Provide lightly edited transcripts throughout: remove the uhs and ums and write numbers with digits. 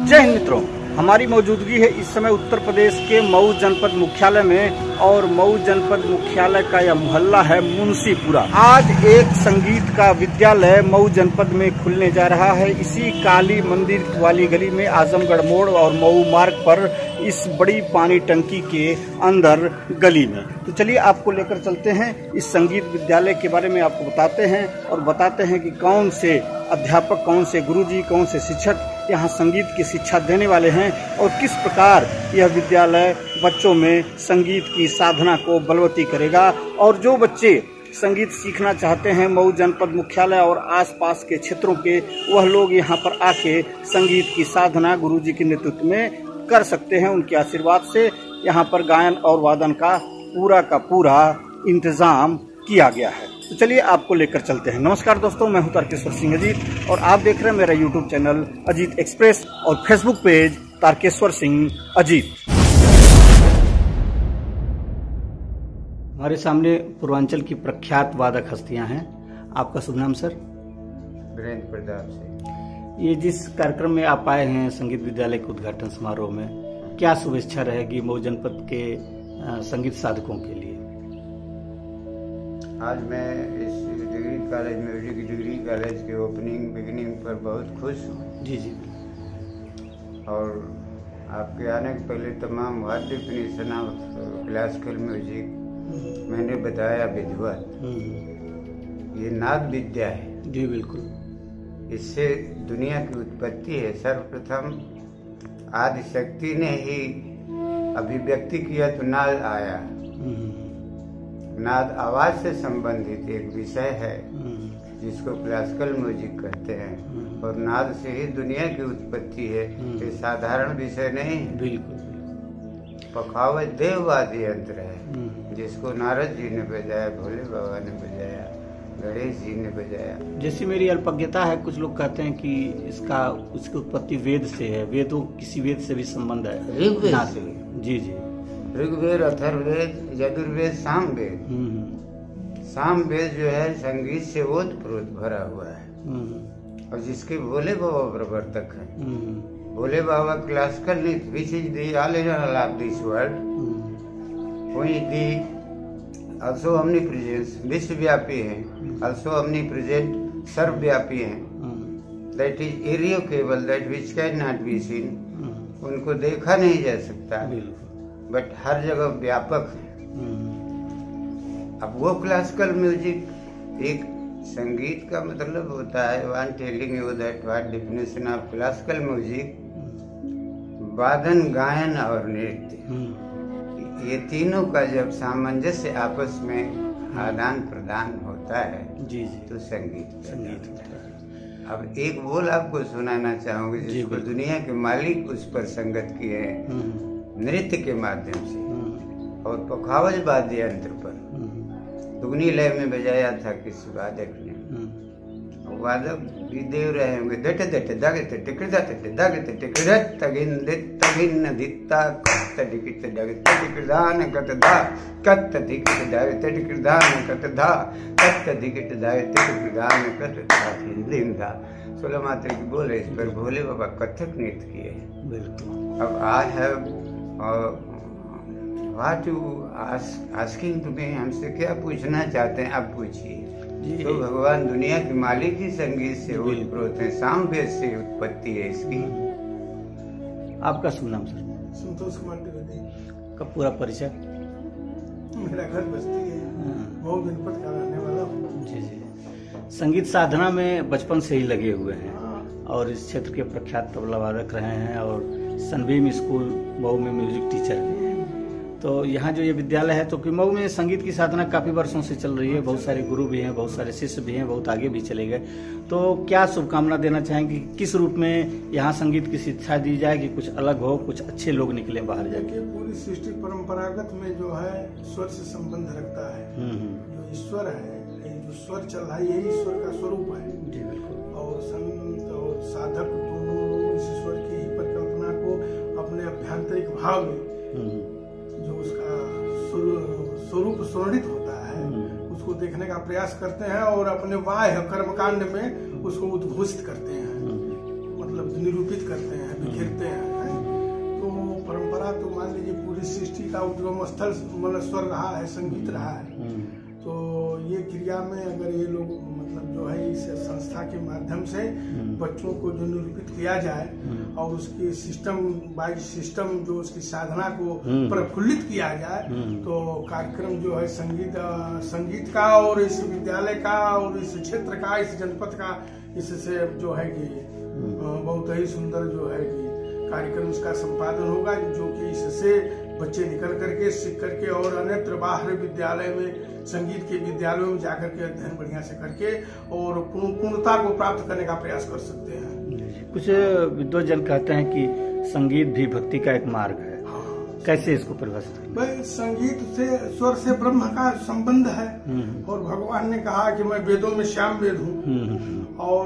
जय हिंद मित्रों, हमारी मौजूदगी है इस समय उत्तर प्रदेश के मऊ जनपद मुख्यालय में और मऊ जनपद मुख्यालय का यह मोहल्ला है मुंशीपुरा। आज एक संगीत का विद्यालय मऊ जनपद में खुलने जा रहा है। इसी काली मंदिर वाली गली में आजमगढ़ मोड़ और मऊ मार्ग पर इस बड़ी पानी टंकी के अंदर गली में। तो चलिए आपको लेकर चलते हैं, इस संगीत विद्यालय के बारे में आपको बताते हैं और बताते हैं कि कौन से अध्यापक, कौन से गुरुजी, कौन से शिक्षक यहाँ संगीत की शिक्षा देने वाले हैं और किस प्रकार यह विद्यालय बच्चों में संगीत की साधना को बलवती करेगा। और जो बच्चे संगीत सीखना चाहते हैं मऊ जनपद मुख्यालय और आसपास के क्षेत्रों के, वह लोग यहाँ पर आके संगीत की साधना गुरुजी के नेतृत्व में कर सकते हैं। उनके आशीर्वाद से यहाँ पर गायन और वादन का पूरा इंतजाम किया गया है। तो चलिए आपको लेकर चलते हैं। नमस्कार दोस्तों, मैं हूं तारकेश्वर सिंह अजीत और आप देख रहे हैं मेरा यूट्यूब चैनल अजीत एक्सप्रेस और फेसबुक पेज तारकेश्वर सिंह अजीत। हमारे सामने पूर्वांचल की प्रख्यात वादक हस्तियां हैं। आपका शुभ नाम सर? वीरेंद्र प्रताप से। ये जिस कार्यक्रम में आप आए हैं संगीत विद्यालय के उद्घाटन समारोह में, क्या शुभेच्छा रहेगी मऊ जनपद के संगीत साधकों के लिए? आज मैं इस degree college, music degree college के ओपनिंग बिगिनिंग पर बहुत खुश हूँ। जी जी। और आपके आने के पहले तमाम what definition of classical music मैंने बताया विधिवत। ये नाद विद्या है। जी बिल्कुल। इससे दुनिया की उत्पत्ति है। सर्वप्रथम आदि शक्ति ने ही अभिव्यक्ति किया तो नाद आया। नाद आवाज से संबंधित एक विषय है जिसको क्लासिकल म्यूजिक कहते हैं और नाद से ही दुनिया की उत्पत्ति है। ये साधारण विषय नहीं है। बिल्कुल। पखावत देववादी यंत्र है जिसको नारद जी ने बजाया, भोले बाबा ने बजाया, गणेश जी ने बजाया। जैसी मेरी अल्पज्ञता है, कुछ लोग कहते हैं कि उसकी उत्पत्ति वेद से है। वेदों किसी वेद से भी संबंध है? ऋग्वेद से। जी जी। ऋग्वेद, अथर्ववेद, यजुर्वेद, सामवेद। सामवेद जो है संगीत से ओतप्रोत भरा हुआ है और जिसके भोले बाबा प्रवर्तक हैं। भोले बाबा क्लासिकल नृत्य, which is the all in all of this world, वही दी also omnipresence, विश्वव्यापी है, also omnipresent, सर्वव्यापी है, that is irrevocable, that which cannot be seen, उनको देखा नहीं जा सकता बट हर जगह व्यापक है। अब वो क्लासिकल म्यूजिक, एक संगीत का मतलब होता है, one telling you that what definition of classical music, वादन, गायन और नृत्य, ये तीनों का जब सामंजस्य आपस में आदान प्रदान होता है जी जी तो संगीत। अब एक बोल आपको सुनाना चाहूंगी जिसको दुनिया के मालिक उस पर संगत किए हैं नृत्य के माध्यम से और पखावज वाद्य यंत्र पर दुगनी लय में बजाया था किसी वादक ने। वादक भी देव रहे होंगे, दट दट दगत टिकदा तट दगत टिकड़त तगिन दित तगिन दित्ता कत दिकित दगत टिकदान कत धा कत दिकित दगत टिकदान कत धा कत दिकित दगत टिकदान कत धा हिंदी धा। 16 मात्रा की बोल है। इस पर भोले बाबा कथक नृत्य किए हैं। बिल्कुल। अब I have what you asking to me, हमसे क्या पूछना चाहते हैं आप पूछिए। तो भगवान दुनिया के मालिक ही संगीत से ओतप्रोत है, सामवेद से उत्पत्ति है इसकी। आपका शुभ नाम सर? संतोष कुमार द्विवेदी। का पूरा परिचय? मेरा घर बस्ती है, मऊ जनपद का रहने वाला हूँ। जी जी। संगीत साधना में बचपन से ही लगे हुए हैं और इस क्षेत्र के प्रख्यात तबला वादक रहे हैं और सनबीम स्कूल मऊ में म्यूजिक टीचर भी हैं। तो यहाँ जो ये विद्यालय है, तो मऊ में संगीत की साधना काफी वर्षों से चल रही है। बहुत सारे गुरु भी हैं, बहुत सारे शिष्य भी हैं, बहुत आगे भी चले गए। तो क्या शुभकामना देना चाहेंगे, किस रूप में यहाँ संगीत की शिक्षा दी जाए कि कुछ अलग हो, कुछ अच्छे लोग निकले बाहर जाके? पूरी सृष्टि परंपरागत में जो है स्वर से संबंध रखता है। जो ईश्वर है, जो स्वर चल रहा है, यही ईश्वर का स्वरूप है। जी बिल्कुल। और संत और साधक दोनों इस ईश्वर की परिकल्पना को अपने अभ्यंतरिक भाव में जो उसका स्वरूप स्वर्णित होता है उसको देखने का प्रयास करते हैं और अपने बाह्य कर्मकांड में उसको उद्घोषित करते हैं, मतलब निरूपित करते हैं, बिखेरते इसका उद्गम स्थल मतलब स्वर रहा है, संगीत रहा है। तो ये क्रिया में अगर ये लोग मतलब जो है इस संस्था के माध्यम से बच्चों को जो निरूपित किया जाए और उसकी सिस्टम बाई सिस्टम जो उसकी साधना को प्रफुल्लित किया जाए, तो कार्यक्रम जो है संगीत का और इस विद्यालय का और इस क्षेत्र का, इस जनपद का, इससे जो है कि बहुत ही सुंदर जो है कि कार्यक्रम इसका संपादन होगा, जो कि इससे बच्चे निकल करके सीख करके और अन्यत्र बाहर विद्यालय में, संगीत के विद्यालयों में जाकर के अध्ययन बढ़िया से करके और पूर्णता को प्राप्त करने का प्रयास कर सकते हैं। कुछ विद्वजन कहते हैं कि संगीत भी भक्ति का एक मार्ग है। कैसे इसको परिभाषित करें? भाई संगीत से, स्वर से ब्रह्म का संबंध है और भगवान ने कहा कि मैं वेदों में श्याम वेद हूँ, और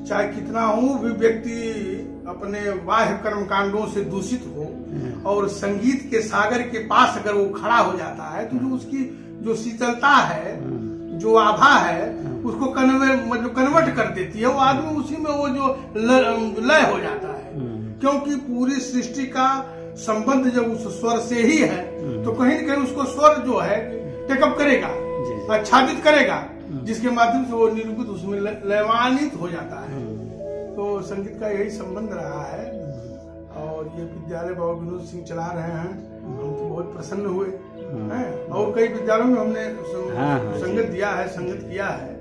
चाहे कितना हूँ भी व्यक्ति अपने बाह्य कर्म कांडों से दूषित हो और संगीत के सागर के पास अगर वो खड़ा हो जाता है तो जो उसकी जो शीतलता है, जो आभा है, उसको कन्वर्ट कर देती है। वो आदमी उसी में वो जो लय हो जाता है, क्योंकि पूरी सृष्टि का संबंध जब उस स्वर से ही है, तो कहीं न कहीं उसको स्वर जो है टेकअप करेगा, आच्छादित करेगा, जिसके माध्यम से वो निरूपित उसमें लयवान्वित हो जाता है। तो संगीत का यही संबंध रहा है और ये विद्यालय बाबा विनोद सिंह चला रहे हैं, हम तो बहुत प्रसन्न हुए हैं। और कई विद्यालयों में हमने संगीत दिया है, संगीत किया है,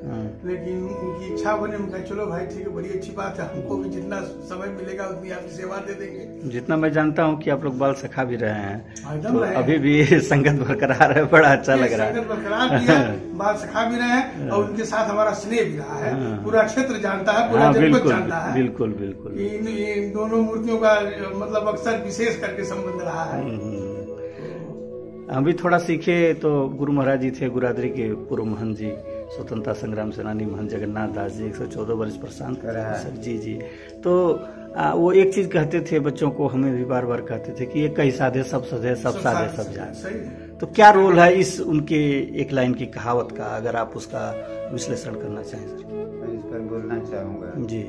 लेकिन उनकी इच्छा बने, उनका चलो भाई ठीक है, बड़ी अच्छी बात है, हमको भी जितना समय मिलेगा उतनी आपकी सेवा दे देंगे। जितना मैं जानता हूँ कि आप लोग बाल सखा भी रहे हैं, तो अभी भी संगत बरकरार है, बड़ा अच्छा लग रहा है। संगत बरकरार भी है, बाल सखा भी रहे हैं और उनके साथ हमारा स्नेह भी रहा है। पूरा क्षेत्र जानता है, पूरा जनपद जानता है। बिल्कुल बिल्कुल। इन दोनों मूर्तियों का मतलब अक्सर विशेष करके संबंध रहा है। हम भी थोड़ा सीखे तो गुरु महाराज जी थे गुरादरी के पूर्व महंत जी, स्वतंत्रता संग्राम सेनानी महंत जगन्नाथ दास जी, 114 वर्ष प्रशांत सर जी। तो वो एक चीज कहते थे बच्चों को, हमें भी बार बार कहते थे कि एक ही साधे सब सधे, सब साधे सब जाने। तो क्या रोल है इस उनके एक लाइन की कहावत का, अगर आप उसका विश्लेषण करना चाहें सर? मैं इस पर बोलना चाहूँगा जी।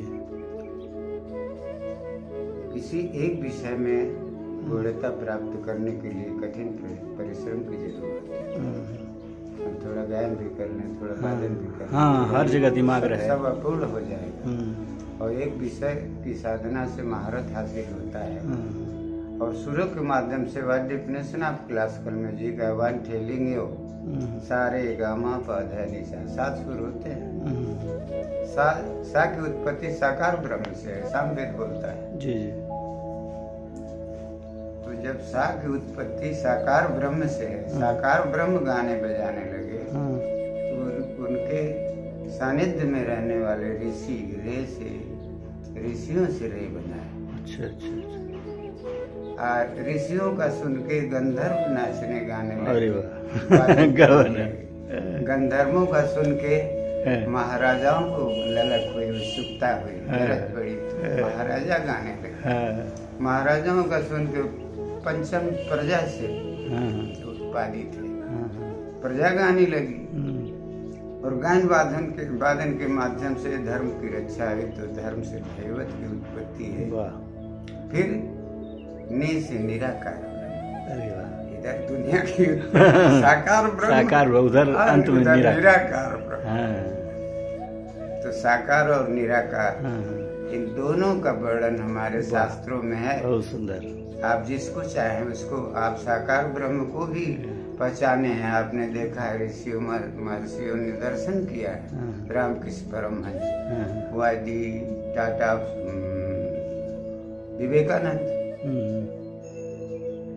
किसी एक विषय में गूढ़ता प्राप्त करने के लिए कठिन परिश्रम की जरूरत है। हम थोड़ा गायन भी कर लें, थोड़ा वादन भी कर लें, हर जगह दिमाग रहे, सब अपूर्ण हो जाएगा। और एक विषय की साधना से महारत हासिल होता है और सुरों के माध्यम से वाद्य डेफिनेशन ऑफ क्लासिकल म्यूजिक है वन टेलिंग यू सारे गामा पधा निशा, 7 सुर होते हैं। सा की उत्पत्ति साकार ब्रह्म से है, सामवेद बोलता है। जी जी। तो जब सा की उत्पत्ति साकार ब्रह्म से है, साकार ब्रह्म गाने बजाने लगे, तो उनके सानिध्य में रहने वाले ऋषि रे से, ऋषियों से रे बना है। अच्छा अच्छा। ऋषियों का सुन के गंधर्व नाचने गाने लगे, गंधर्वों का सुन के महाराजाओं को ललक हुई, उत्सुकता हुई, जरूरत पड़ी, महाराजा गाने लगे। महाराजाओं का सुन के पंचम प्रजा से उत्पादित है, प्रजा गाने लगी और गायन वादन के माध्यम से धर्म की रक्षा हुई, तो धर्म से दैवत की उत्पत्ति है। फिर ने से निराकार, इधर दुनिया की साकार ब्रह्म, उधर अंत में निराकार ब्रह्म। तो साकार और निराकार इन दोनों का वर्णन हमारे शास्त्रों में है। बहुत सुंदर। आप जिसको चाहें उसको, आप साकार ब्रह्म को भी पहचाने हैं। आपने देखा है ऋषियों महर्षियों ने दर्शन किया है। रामकृष्ण परमहंस, वादी, टाटा,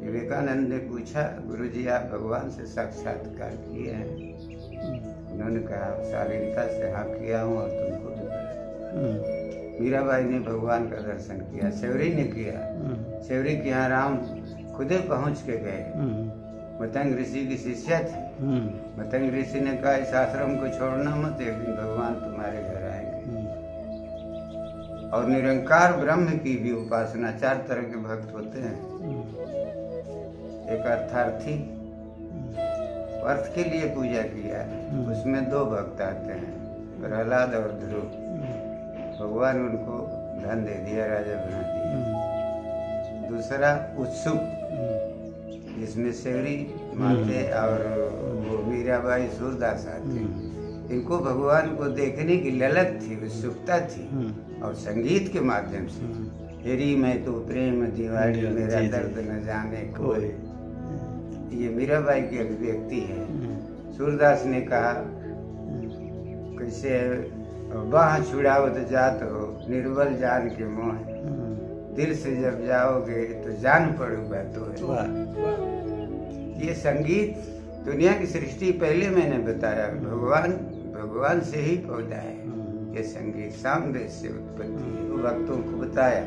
विवेकानंद ने पूछा, गुरुजी आप भगवान से साक्षात्कार किए हैं? उन्होंने कहा शालीनता से हाँ किया हूँ और तुमको भी कहा। मीराबाई ने भगवान का दर्शन किया, सेवरी ने किया। सेवरी के यहाँ राम खुदे पहुँच के गए। मतंग ऋषि की शिष्या थी। मतंग ऋषि ने कहा इस आश्रम को छोड़ना मत, एक दिन भगवान तुम्हारे घर आएंगे। और निरंकार ब्रह्म की भी उपासना, 4 तरह के भक्त होते हैं। एक अर्थार्थी, अर्थ के लिए पूजा किया, उसमें 2 भक्त आते हैं, प्रहलाद और ध्रुव। भगवान उनको धन दे दिया, राजा बना दिया। दूसरा उत्सुक, जिसमें शेरी माते और वो मीराबाई सूरदास आते। इनको भगवान को देखने की ललक थी, उत्सुकता थी, और संगीत के माध्यम से हेरी मैं तो प्रेम दीवारी मेरा दर्द न जाने कोई, ये मीराबाई की अभिव्यक्ति है। सूरदास ने कहा कैसे बाह छुड़ावत जात हो निर्बल जान के मोह, दिल से जब जाओगे तो जान पड़ूगा तो है। ये संगीत दुनिया की सृष्टि पहले मैंने बताया भगवान से ही पौधा है। ये संगीत सामवेद से उत्पत्ति है, वो भक्तों को बताया।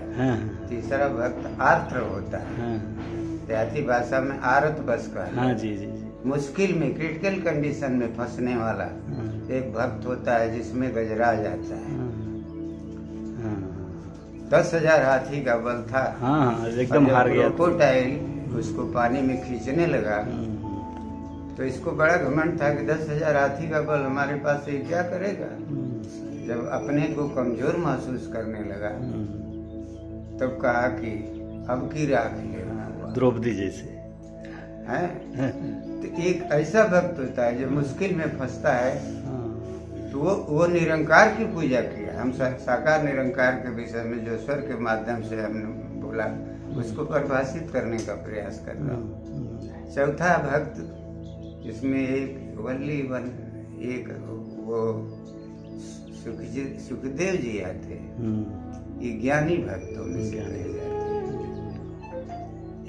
तीसरा भक्त आर्द्र होता है, देहाती भाषा में आरत बस का जी। मुश्किल में क्रिटिकल कंडीशन में फंसने वाला एक भक्त होता है जिसमें गजरा आ जाता है। 10,000 हाथी का बल था, एकदम हार गया। क्रोकोडाइल उसको पानी में खींचने लगा तो इसको बड़ा घमंड था कि 10,000 हाथी का बल हमारे पास से क्या करेगा। जब अपने को कमजोर महसूस करने लगा तब कहा कि अब की राख लेना, द्रौपदी जैसे है। तो एक ऐसा भक्त होता है जो मुश्किल में फंसता है तो वो निरंकार की पूजा किया। हम साकार निरंकार के विषय में जो स्वर के माध्यम से हमने बोला उसको परिभाषित करने का प्रयास कर रहा हूँ। चौथा भक्त जिसमें एक वल्ली बन एक वो सुखदेव जी आते, ये ज्ञानी भक्तों में से कहे जाते।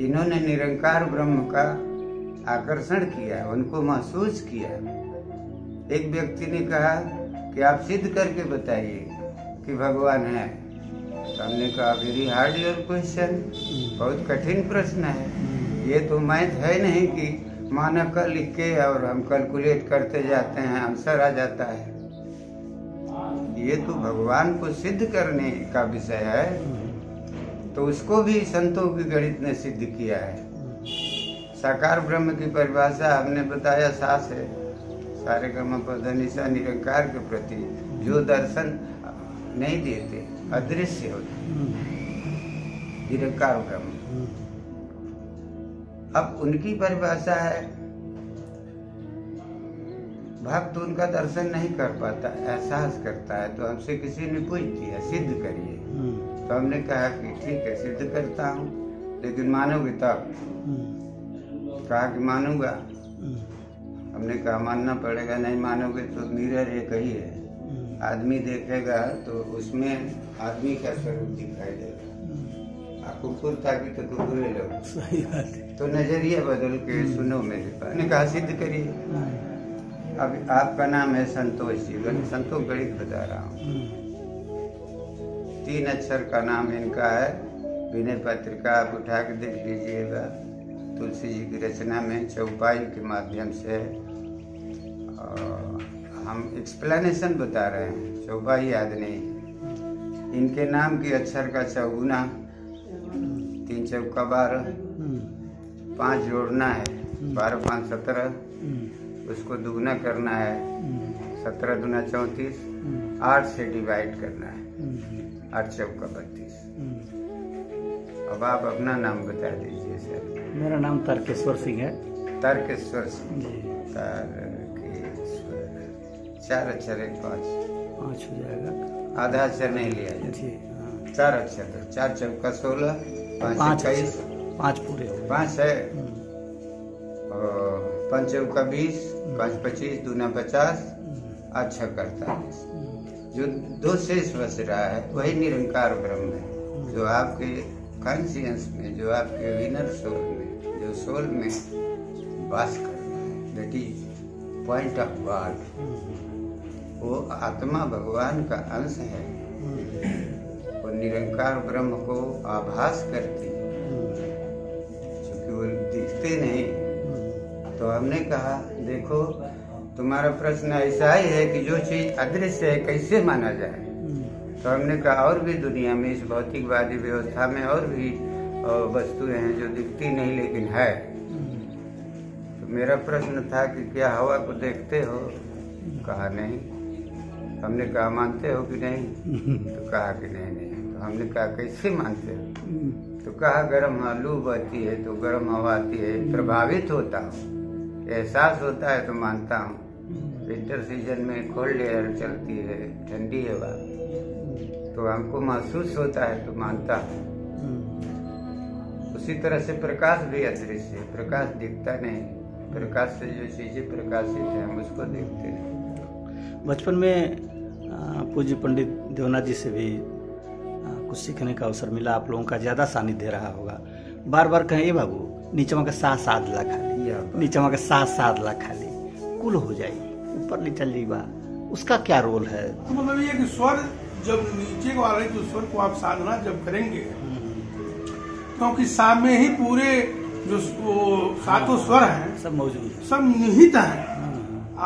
इन्होंने निरंकार ब्रह्म का आकर्षण किया, उनको महसूस किया। एक व्यक्ति ने कहा कि आप सिद्ध करके बताइए कि भगवान है। तो हमने कहा वेरी हार्ड योर क्वेश्चन, बहुत कठिन प्रश्न है। ये तो मैथ है नहीं कि मानक का लिख के और हम कैलकुलेट करते जाते हैं आंसर आ जाता है। ये तो भगवान को सिद्ध करने का विषय है, तो उसको भी संतों की गणित ने सिद्ध किया है। साकार ब्रह्म की परिभाषा हमने बताया सास है, सारे गम पदनिशा निरंकार के प्रति जो दर्शन नहीं देते, अदृश्य होते, निरंकार ब्रह्म। अब उनकी परिभाषा है भक्त उनका दर्शन नहीं कर पाता, एहसास करता है। तो हमसे किसी ने पूछ दिया सिद्ध करिए, तो हमने कहा कि ठीक है सिद्ध करता हूँ, लेकिन मानोगे तब? कहा कि मानूंगा। हमने कहा मानना पड़ेगा, नहीं मानोगे तो मिरर एक ही है, आदमी देखेगा तो उसमें आदमी का स्वरूप दिखाई देगा। कुकुर था कि तो कुकुरे लोग, सही बात है। तो नजरिया बदल के सुनो मेरे पास। ने कहा सिद्ध करिए। अब आपका नाम है संतोष जी, संतोष गणित बता रहा हूँ। 3 अक्षर का नाम इनका है। विनय पत्रिका आप उठा के देख लीजिएगा, तुलसी जी की रचना में चौपाई के माध्यम से हम एक्सप्लेनेशन बता रहे हैं, चौपाई याद नहीं। इनके नाम की अक्षर का चौगुना, 3 चौका 12, 5 जोड़ना है, 12 5 17, उसको दुगना करना है, 17 दूना 34, 8 से डिवाइड करना है, 8 चौका 32। अब आप अपना नाम बता दीजिए सर। मेरा नाम तारकेश्वर सिंह है। तारकेश्वर सिंह, तारकेश्वर। 4 अक्षर है, 5 हो जाएगा, आधा अक्षर नहीं लिया जाए। 4 अक्षर, 4 चौका 16, 5 21, 5 पूरे, 5 है, 5 चौका 20, 5 25, दूना 50, 8 छक्का 48। जो 2 शेष बच रहा है वही निरंकार ब्रह्म है, जो आपके कॉन्शियस में, जो आपके विनर सोल में, जो सोल में वास कर रहा है, that is point of God. वो आत्मा भगवान का अंश है, वो निरंकार ब्रह्म को आभास करती है, क्योंकि वो दिखते नहीं। तो हमने कहा देखो तुम्हारा प्रश्न ऐसा ही है कि जो चीज अदृश्य है कैसे माना जाए। तो हमने कहा और भी दुनिया में, इस भौतिकवादी व्यवस्था में और भी वस्तुएं हैं जो दिखती नहीं लेकिन है। तो मेरा प्रश्न था कि क्या हवा को देखते हो? कहा नहीं। हमने कहा मानते हो कि नहीं? तो कहा कि नहीं। तो हमने कहा कैसे मानते हो? तो कहा गर्म लू बहती है तो गर्म हवा आती है, प्रभावित होता हूँ, एहसास होता है तो मानता हूँ। विंटर सीजन में कोल्ड एयर चलती है, ठंडी हवा, तो हमको महसूस होता है तो मानता हूँ। उसी तरह से प्रकाश भी अदृश्य है, प्रकाश दिखता नहीं, प्रकाश से जो चीजें प्रकाशित है हम उसको देखते हैं। बचपन में पूज्य पंडित देवनाथ जी से भी कुछ सीखने का अवसर मिला, आप लोगों का ज्यादा सानिध्य रहा होगा। बार बार कहें ए बाबू नीचवा का साथ ला खाली, नीचवा का साथ ला खाली, कुल हो जाई ऊपर नहीं चल जाइबा, उसका क्या रोल है? तो मतलब ये कि स्वर जब नीचे वाले जो स्वर को आप साधना जब करेंगे, क्योंकि साम में ही पूरे जो सातों स्वर हैं सब मौजूद, सब निहित हैं।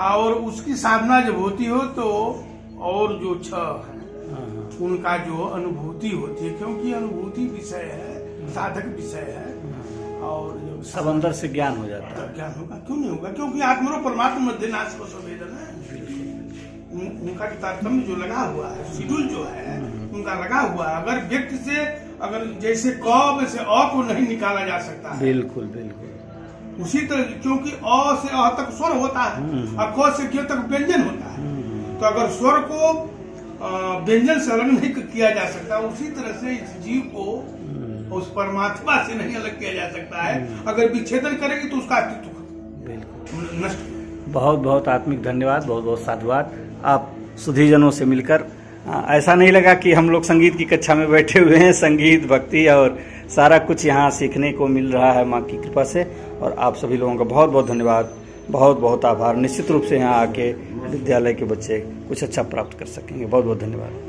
और उसकी साधना जब होती हो तो और जो छह है उनका जो अनुभूति होती है, क्योंकि अनुभूति विषय है, साधक विषय है, और जब सब अंदर से ज्ञान हो जाता है। ज्ञान होगा, क्यों नहीं होगा? क्योंकि आत्मनो परमात्मा मध्य नाश को संवेदन है। उनका जो तारतम्य जो लगा हुआ है, शेड्यूल जो है उनका लगा हुआ है। अगर व्यक्ति से अगर जैसे क से अ को नहीं निकाला जा सकता है, बिल्कुल बिल्कुल उसी तरह, क्योंकि अ से अ तक स्वर होता है और क से क तक व्यंजन होता है। तो अगर स्वर को व्यंजन से अलग नहीं किया जा सकता, उसी तरह से इस जीव को उस परमात्मा से नहीं अलग किया जा सकता है। अगर विच्छेदन करेगी तो उसका अस्तित्व नष्ट। बहुत बहुत आत्मिक धन्यवाद, बहुत बहुत साधुवाद। आप सुधीजनों से मिलकर ऐसा नहीं लगा कि हम लोग संगीत की कक्षा में बैठे हुए हैं। संगीत, भक्ति और सारा कुछ यहाँ सीखने को मिल रहा है माँ की कृपा से। और आप सभी लोगों का बहुत बहुत धन्यवाद, बहुत बहुत आभार। निश्चित रूप से यहाँ आके विद्यालय के बच्चे कुछ अच्छा प्राप्त कर सकेंगे। बहुत बहुत धन्यवाद।